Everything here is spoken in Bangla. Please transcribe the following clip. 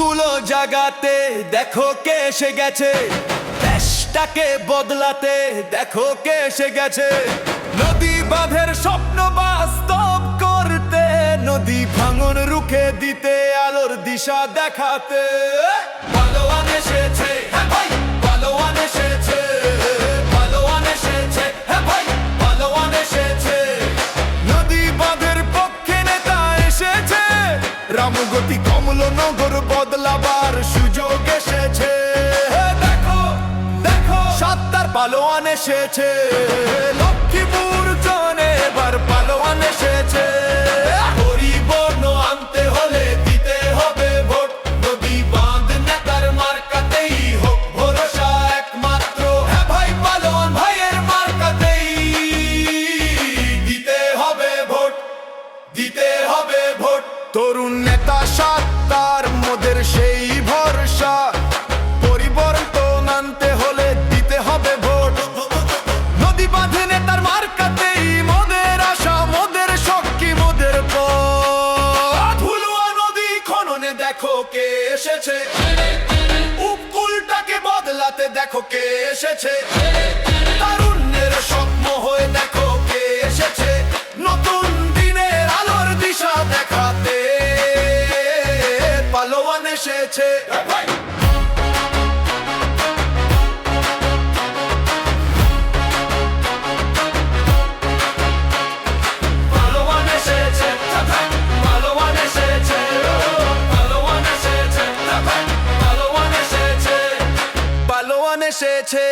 সবগুলো জায়গাতে দেখো কে এসে গেছে, দেশটাকে বদলাতে দেখো কে এসে গেছে। নদী বাঁধের স্বপ্ন বাস্তব করতে, নদী ভাঙন রুখে দিতে, আলোর দিশা দেখাতে পালোয়ান এসেছে, হ্যাঁ ভাই পালোয়ান এসেছে, পালোয়ান এসেছে, হ্যাঁ ভাই পালোয়ান এসেছে। নদী বাঁধের পক্ষে নেতা এসেছে, রামগতি কমলনগর বদলাবার সুযোগ এসেছে। দেখো দেখো সাতটার পালোয়ান এসেছে, লক্ষ্মীপুর জনে এবার পালোয়ান এসেছে। পরিবর্তন আনতে হলে দিতে হবে ভোট, নদী বাঁধ নেতার মার্কাতেই হোক ভরসা একমাত্র। হ্যাঁ ভাই পালোয়ান ভাইয়ের মার্কাতেই দিতে হবে ভোট, দিতে হবে ভোট। তরুণ নেতা সাতটার মোদের সেই ভরসা, পরিবর্তন আনতে হলে দিতে হবে ভোট। নদী বাঁধে নেতার মার্কাতেই মোদের আশা, মোদের শক্তি, মোদের পথ। ভুলুয়া নদী খননে দেখো কে এসেছে, উপকূলটাকে বদলাতে দেখো কে এসেছে। তারুণ্যের স্বপ্ন হয়ে দেখো কে এসেছে, নতুন দিনের আলোর দিশা দেখাতে পালোয়ান এসেছে। পালোয়ান এসেছে, পালোয়ান এসেছে, পালোয়ান এসেছে, পালোয়ান এসেছে, পালোয়ান এসেছে।